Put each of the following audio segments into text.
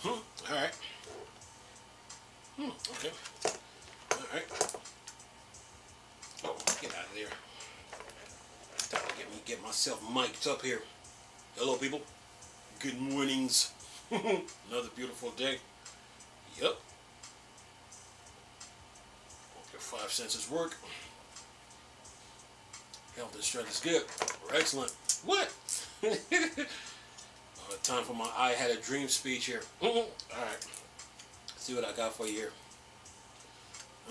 Alright. Okay. Alright. Oh, get out of there. Time to get myself mic'd up here. Hello, people. Good mornings. Another beautiful day. Yep. Hope your five senses work. Health and strength is good. We're excellent. What? Time for my I had a dream speech here. Alright. See what I got for you here.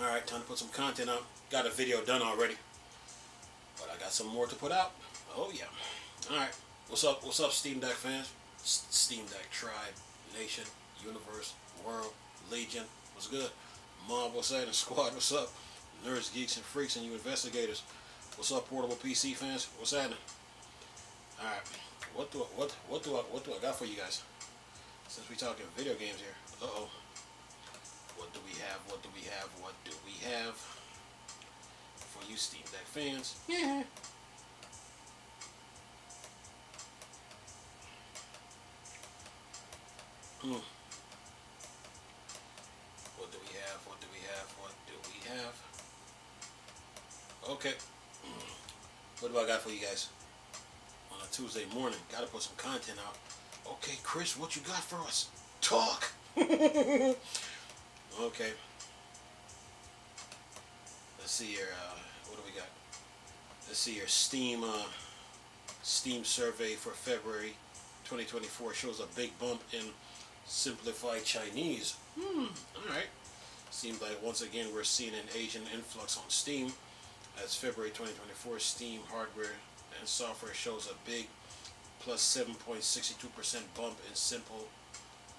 Alright, time to put some content out. Got a video done already. But I got some more to put out. Oh yeah. Alright. What's up? What's up, Steam Deck fans? Steam Deck Tribe, Nation, Universe, World, Legion. What's good? Mob, what's happening? Squad, what's up? Nerds, geeks, and freaks, and you investigators. What's up, portable PC fans? What's happening? Alright. What do I got for you guys? Since we talking video games here. Uh-oh. What do we have? What do we have? What do we have for you Steam Deck fans? Yeah. What do we have? What do we have? What do we have? Okay. What do I got for you guys? On a Tuesday morning. Gotta put some content out. Okay, Chris, what you got for us? Talk! Okay. Let's see here. What do we got? Let's see here. Steam survey for February 2024 shows a big bump in simplified Chinese. Alright. Seems like once again we're seeing an Asian influx on Steam. As February 2024 Steam hardware and software shows a big plus 7.62% bump in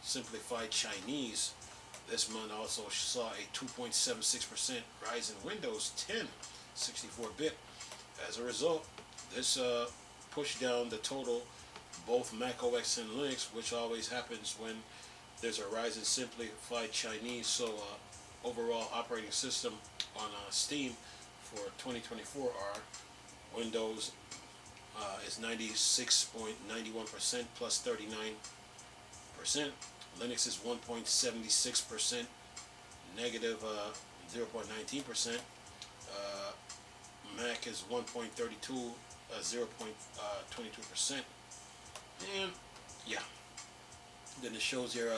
simplified Chinese. This month also saw a 2.76% rise in Windows 10 64-bit. As a result, this pushed down the total both Mac OS and Linux, which always happens when there's a rise in simplified Chinese. So overall operating system on Steam for 2024 are Windows is 96.91% plus 39%. Linux is 1.76%, negative 0.19%. Mac is 1.32, 0.22%. And yeah, then it shows your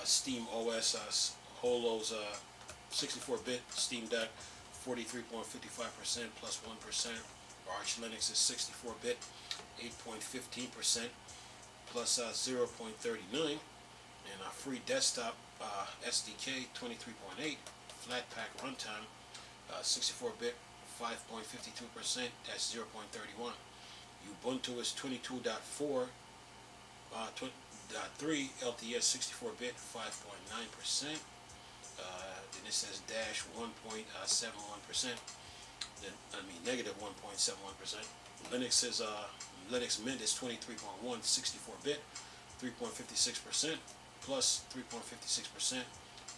Steam OS Holo's 64-bit Steam Deck 43.55% plus 1%. Arch Linux is 64-bit 8.15% plus 0.39, and a free desktop SDK 23.8 Flatpak runtime 64-bit 5.52% at 0.31. Ubuntu is 22.4 .3 LTS 64-bit 5.9%. Then it says dash 1.71%. Then negative 1.71%. Linux is Linux Mint is 23.1 64-bit 3.56% plus 3.56%.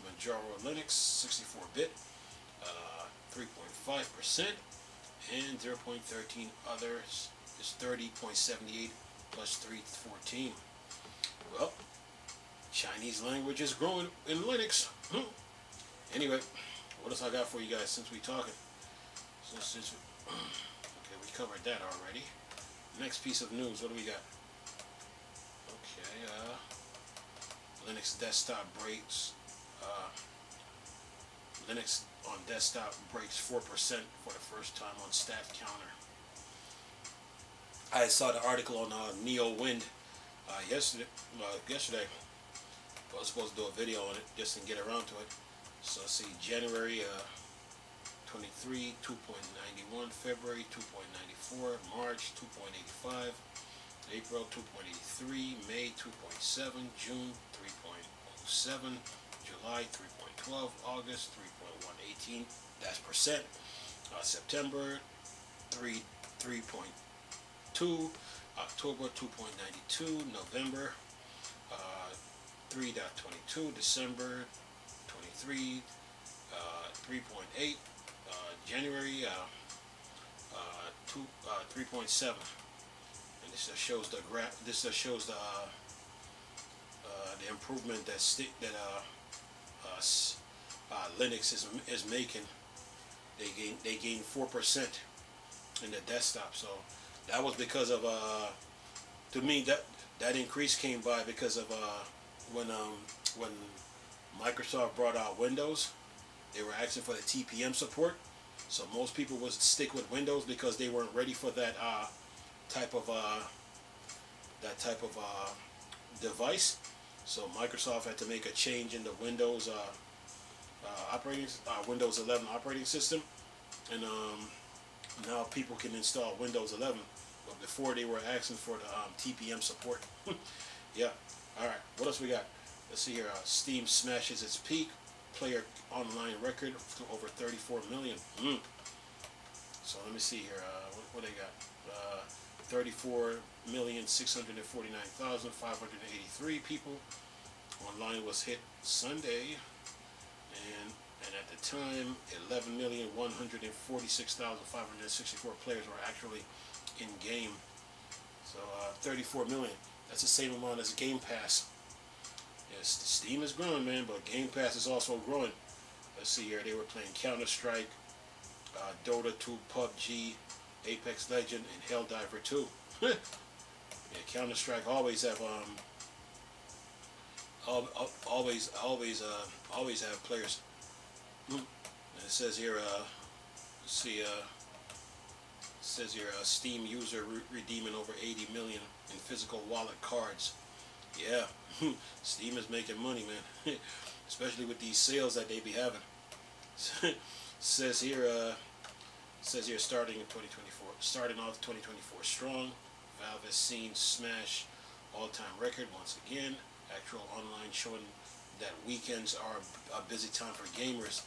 Manjaro Linux 64-bit 3.5% and 0.13 others is 30.78 plus 314. Well, Chinese language is growing in Linux. Anyway, what else I got for you guys since we talking? Since okay, we covered that already. Next piece of news, what do we got? Okay, Linux desktop breaks. Linux on desktop breaks 4% for the first time on Stat Counter. I saw the article on NeoWind yesterday. I was supposed to do a video on it just to get around to it. So see, January 23, 2.91, February 2.94, March 2.85, April 2.83, May 2.7, June 3.07, July 3.12, August 3.118, that's percent, September 3.2, October 2.92, November 3.22, December 23, 3.8, January 3.7, and this shows the graph. This shows the improvement that Linux is making. They gained 4% in the desktop. So that was because of to me that increase came by because of when Microsoft brought out Windows, they were asking for the TPM support. So most people would stick with Windows because they weren't ready for that type of device. So Microsoft had to make a change in the Windows Windows 11 operating system, and now people can install Windows 11. But before they were asking for the TPM support. Yeah. All right. What else we got? Let's see here. Steam smashes its peak player online record to over 34 million. So let me see here. What they got? 34,649,583 people. Online was hit Sunday, and at the time, 11,146,564 players were actually in game. So 34 million. That's the same amount as Game Pass. Yes, Steam is growing, man, but Game Pass is also growing. Let's see here. They were playing Counter-Strike, Dota 2, PUBG, Apex Legend, and Helldiver 2. Yeah, Counter-Strike always have always have players. And it says here, Steam user redeeming over 80 million in physical wallet cards. Yeah, Steam is making money, man. Especially with these sales that they be having. says here, starting in 2024, starting off 2024 strong. Valve has seen smash all-time record once again. Actual online showing that weekends are a busy time for gamers.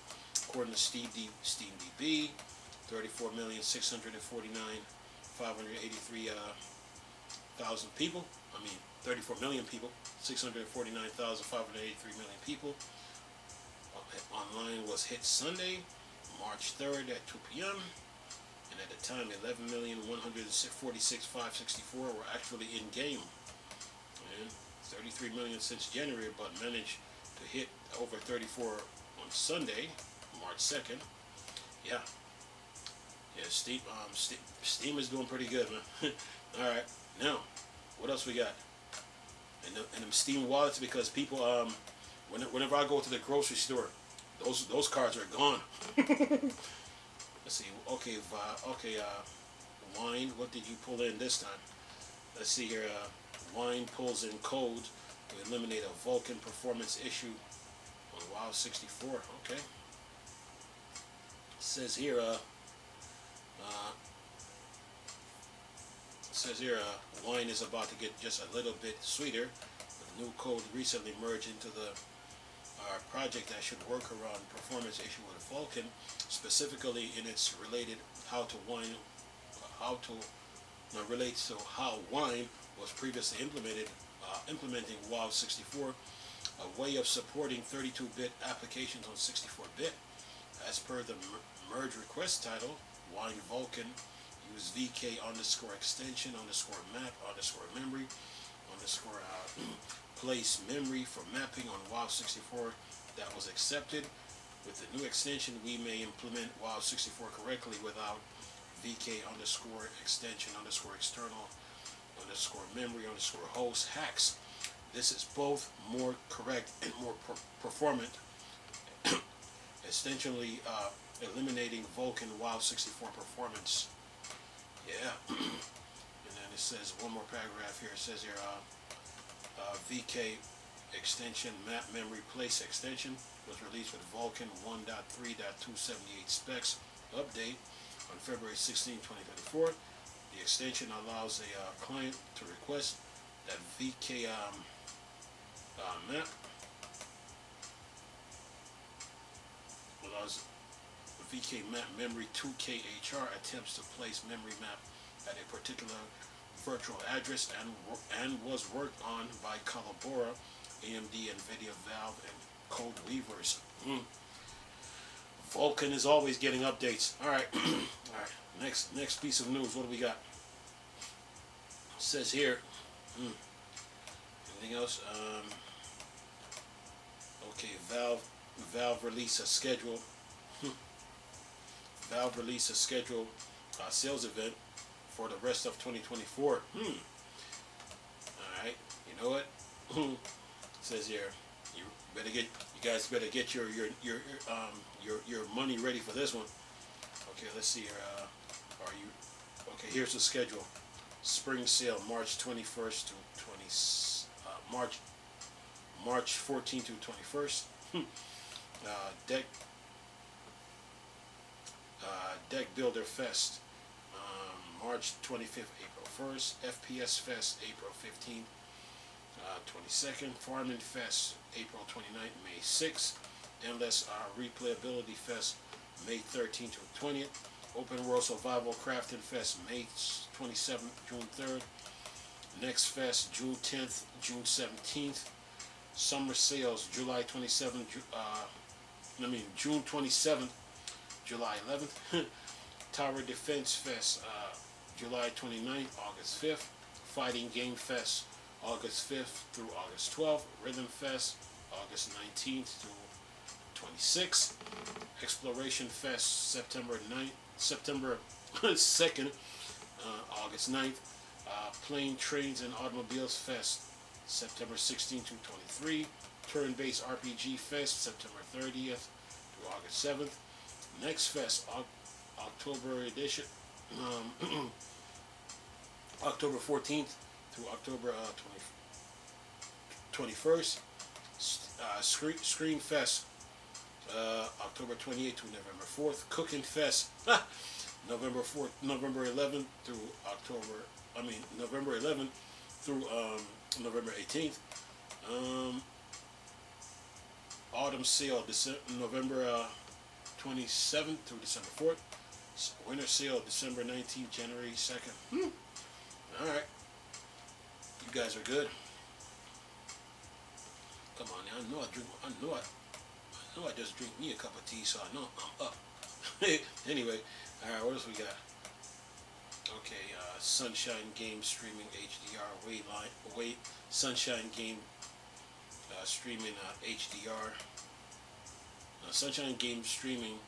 According to SteamDB, 34,649,583 people. 34 million people. 649,583 million people. Online was hit Sunday, March 3rd at 2 p.m. And at the time, 11,146,564 were actually in game. And 33 million since January, but managed to hit over 34 on Sunday, March 2nd. Yeah. Yeah, Steam is doing pretty good, man. All right. Now, what else we got? And them Steam wallets, because people, whenever I go to the grocery store, those cards are gone. Let's see. Okay, Wine. What did you pull in this time? Let's see here. Wine pulls in code to eliminate a Vulkan performance issue on WoW 64. Okay. Says here. Wine is about to get just a little bit sweeter. With new code recently merged into the project that should work around performance issue with Vulkan, specifically in its related relates to how Wine was previously implementing WoW 64, a way of supporting 32-bit applications on 64-bit. As per the merge request title, Wine Vulkan use VK_extension_map_memory place memory for mapping on WoW 64 that was accepted. With the new extension, we may implement WoW 64 correctly without VK_external_memory_host hacks. This is both more correct and more performant, essentially eliminating Vulkan WoW 64 performance. Yeah. And then it says one more paragraph here. It says here, VK extension map memory place extension was released with Vulkan 1.3.278 specs update on February 16, 2024. The extension allows a client to request that VK map allows VK map memory 2KHR attempts to place memory map at a particular virtual address and was worked on by Collabora, AMD, NVIDIA, Valve, and Code Weavers. Vulkan is always getting updates. All right. All right. Next piece of news. What do we got? It says here. Anything else? Okay, Valve release a schedule. Valve release a scheduled sales event for the rest of 2024. All right, you know what? It says here, you guys better get your money ready for this one. Okay, let's see here. Are you okay? Here's the schedule. Spring sale March 21st to March 14th to 21st. Deck Builder Fest March 25th, April 1st. FPS Fest April 15th, 22nd. Farming Fest April 29th, May 6th. Endless Replayability Fest May 13th to 20th. Open World Survival Crafting Fest May 27th, June 3rd. Next Fest June 10th, June 17th. Summer Sales July 27th, June 27th, July 11th. Tower Defense Fest July 29th, August 5th. Fighting Game Fest August 5th through August 12th. Rhythm Fest August 19th through 26th. Exploration Fest September 2nd, August 9th. Plane, Trains, and Automobiles Fest September 16th to 23. Turn-Based RPG Fest September 30th to August 7th. Next Fest October edition October 14th through October 21st. Screen Fest October 28th to November 4th. Cooking Fest November 11th through November 11th through November 18th. Autumn Sale November 27th through December 4th. Winter Sale December 19th, January 2nd. Alright. You guys are good. Come on now. I know I just drink me a cup of tea, so I know I'm up. Anyway, alright, what else we got? Okay, Sunshine Game Streaming HDR Sunshine Game Streaming HDR. Sunshine Game Streaming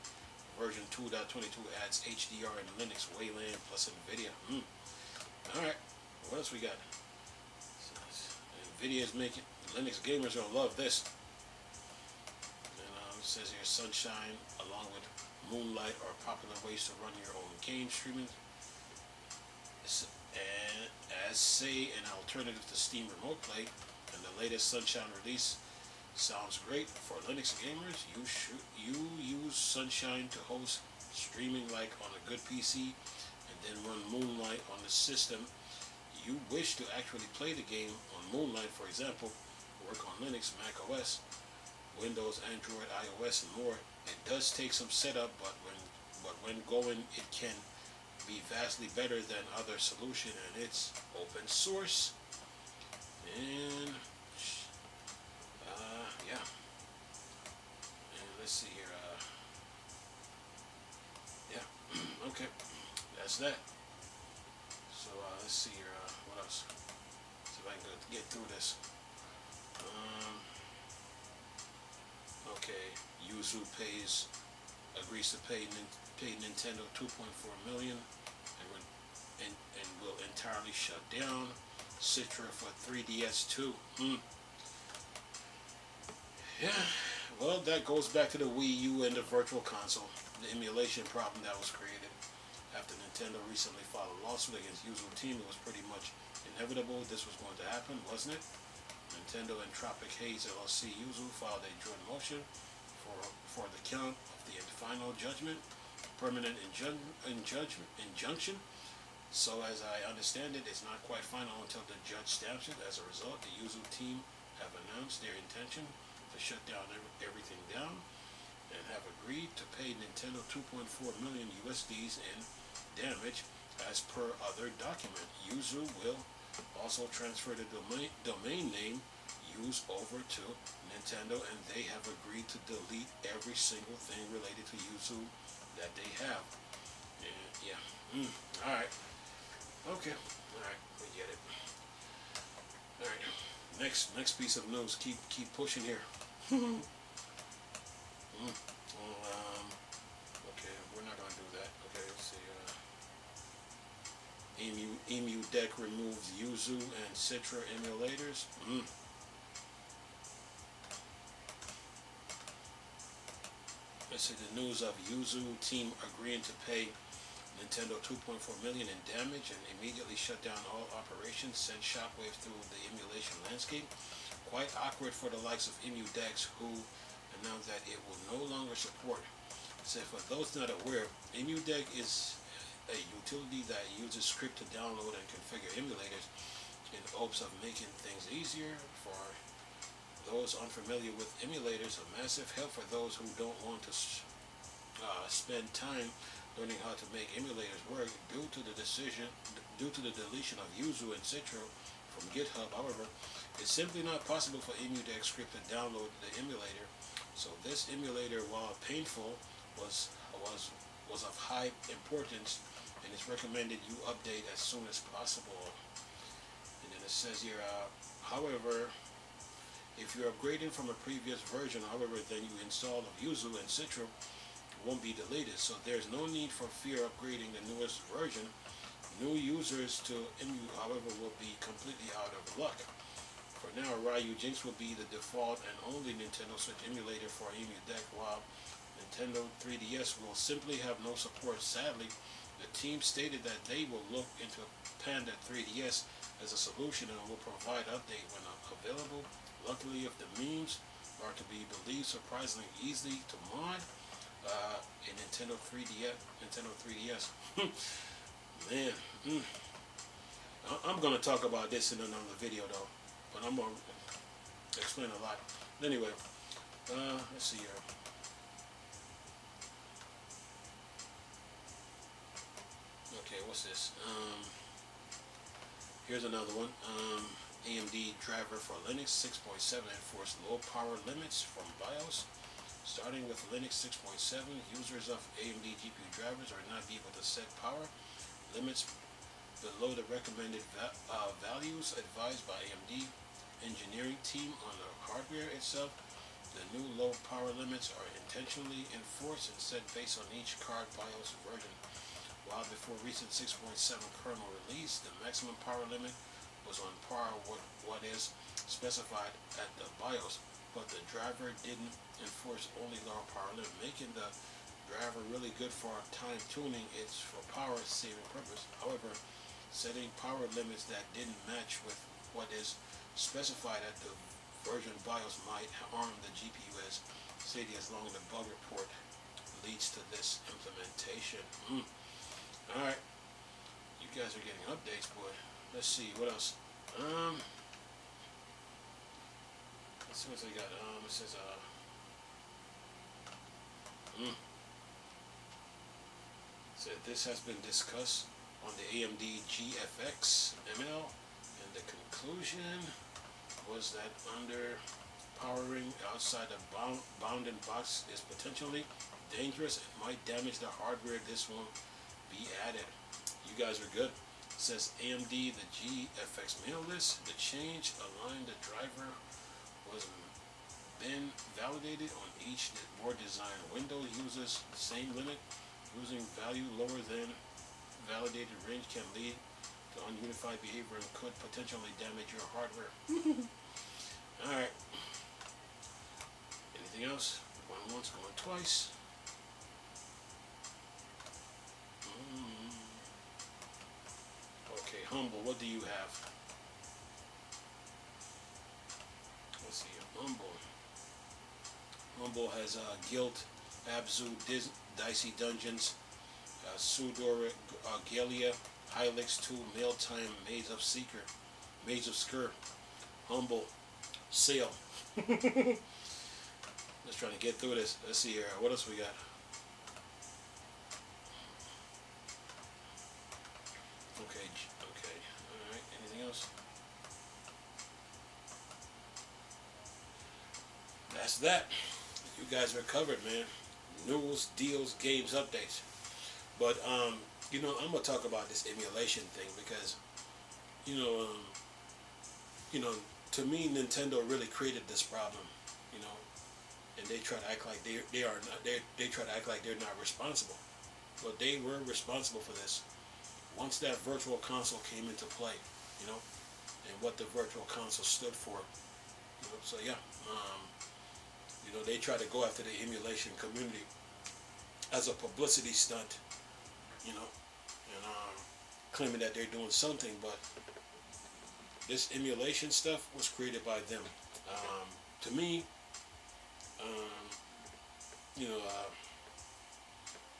version 2.22 adds HDR and Linux Wayland plus NVIDIA. Alright, what else we got? NVIDIA is making Linux gamers gonna love this. And it says here Sunshine along with Moonlight are popular ways to run your own game streaming. And as say an alternative to Steam Remote Play, and the latest Sunshine release sounds great for Linux gamers. You use Sunshine to host streaming like on a good PC, and then run Moonlight on the system you wish to actually play the game on. Moonlight, for example, work on Linux, Mac OS, Windows, Android, iOS, and more. It does take some setup, but when going, it can be vastly better than other solution, and it's open source. And yeah. And let's see here. Yeah. Okay. That's that. So let's see here. What else? See if I can get through this. Okay. Yuzu agrees to pay Nintendo $2.4 million and will entirely shut down Citra for 3DS 2. Yeah, well, that goes back to the Wii U and the Virtual Console, the emulation problem that was created. After Nintendo recently filed a lawsuit against Yuzu Team, it was pretty much inevitable this was going to happen, wasn't it? Nintendo and Tropic Haze LLC Yuzu filed a joint motion for the count of the final judgment, permanent injunction. So as I understand it, it's not quite final until the judge stamps it. As a result, the Yuzu Team have announced their intention to shut down everything down and have agreed to pay Nintendo 2.4 million USDs in damage as per other document. Yuzu will also transfer the domain name used over to Nintendo, and they have agreed to delete every single thing related to Yuzu that they have. And yeah. Alright. Okay. Alright, we get it. Alright. Next piece of news. Keep pushing here. Okay, we're not gonna do that. Okay, let's see. Emu Deck removes Yuzu and Citra emulators. Let's see the news of Yuzu team agreeing to pay Nintendo 2.4 million in damage and immediately shut down all operations sent shockwaves through the emulation landscape. Quite awkward for the likes of Emu Decks, who announced that it will no longer support. So for those not aware, Emu Deck is a utility that uses script to download and configure emulators in hopes of making things easier. For those unfamiliar with emulators, a massive help for those who don't want to spend time learning how to make emulators work. Due to the deletion of Yuzu and Citra from GitHub, however, it's simply not possible for EmuDeck script to download the emulator. So this emulator, while painful, was of high importance, and it's recommended you update as soon as possible. And then it says here, however, if you're upgrading from a previous version, however, then you install of Yuzu and Citra won't be deleted. So there's no need for fear upgrading the newest version. New users to Emu, however, will be completely out of luck. For now, Ryu Jinx will be the default and only Nintendo Switch emulator for Emu Deck, while Nintendo 3DS will simply have no support. Sadly, the team stated that they will look into Panda 3DS as a solution and will provide update when available. Luckily, if the memes are to be believed, surprisingly easily to mod in Nintendo 3DS. Man, I'm gonna talk about this in another video though, but I'm gonna explain a lot. Anyway, let's see here. Okay, what's this? Here's another one. AMD driver for Linux 6.7 enforce low power limits from BIOS. Starting with Linux 6.7, users of AMD GPU drivers are not able to set power limits below the recommended values advised by AMD engineering team on the hardware itself. The new low power limits are intentionally enforced and set based on each card BIOS version. While before recent 6.7 kernel release, the maximum power limit was on par with what is specified at the BIOS, but the driver didn't enforce only lower power limit, making the driver really good for time tuning. It's for power saving purpose. However, setting power limits that didn't match with what is specified at the version BIOS might harm the GPU, as stated, as long as the bug report leads to this implementation. Alright, you guys are getting updates, boy. Let's see, what else? Let's see what they got. It says, said this has been discussed on the AMD GFX ML, and the conclusion was that under powering outside the bounding box is potentially dangerous and might damage the hardware. This won't be added. You guys are good. It says AMD, the GFX mail list, the change aligned the driver was been validated on each board design. Windows uses the same limit. Using value lower than validated range can lead to ununified behavior and could potentially damage your hardware. Alright. Anything else? Going once, going twice. Okay, Humble, what do you have? Let's see, Humble. Humble has Guild, Abzu, Dicey Dungeons, Sudor, Galia, Hylix 2, Mailtime, Maze of Skur, Humble, Sale. Let's try to get through this. Let's see here. What else we got? Okay. Alright, anything else? That's that. You guys are covered, man. News, deals, games, updates. But you know, I'm gonna talk about this emulation thing because, you know, to me, Nintendo really created this problem. You know, and they try to act like they are not, they try to act like they're not responsible, but they were responsible for this. Once that virtual console came into play, you know, and what the virtual console stood for, you know, so yeah, you know, they try to go after the emulation community as a publicity stunt, you know, and claiming that they're doing something, but this emulation stuff was created by them. To me, um, you know,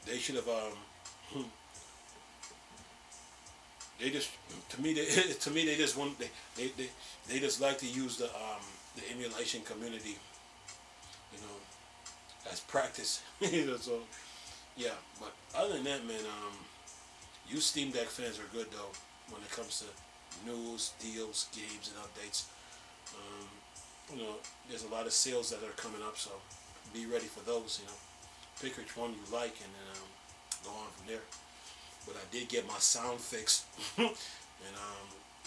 they should have. They just, to me, they, to me, they just want they just like to use the emulation community, you know, as practice. You know, so yeah. But other than that, man, you Steam Deck fans are good though when it comes to news, deals, games, and updates. You know, there's a lot of sales that are coming up, so be ready for those. You know, pick which one you like, and then go on from there. But I did get my sound fixed, and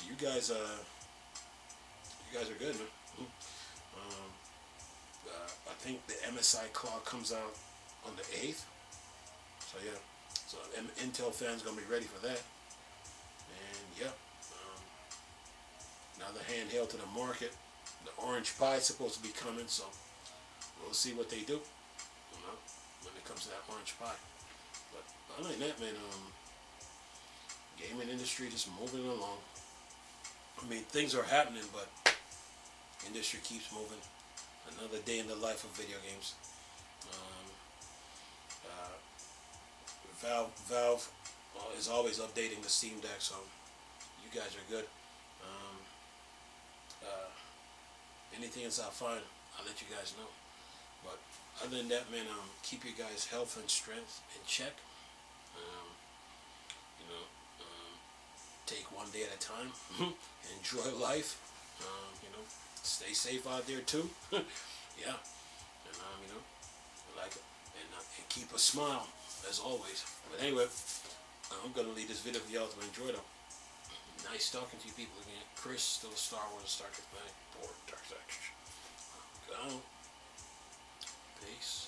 you guys are good, man. I think the MSI clock comes out on the 8th, so yeah. So Intel fans gonna be ready for that, and yeah. Another handheld to the market. The Orange Pi is supposed to be coming, so we'll see what they do, you know, when it comes to that Orange Pi. But other than that, man, gaming industry just moving along. I mean, things are happening, but industry keeps moving. Another day in the life of video games. Valve is always updating the Steam Deck, so you guys are good. Anything else I find, I'll let you guys know. But other than that, man, keep your guys' health and strength in check. You know, take one day at a time. Enjoy life. You know, stay safe out there too. Yeah, and you know, like it, and keep a smile as always. But anyway, I'm gonna leave this video for y'all to enjoy though. Nice talking to you people again. Chris, still a Star Wars Star Trek fan, or Dark Side. Peace.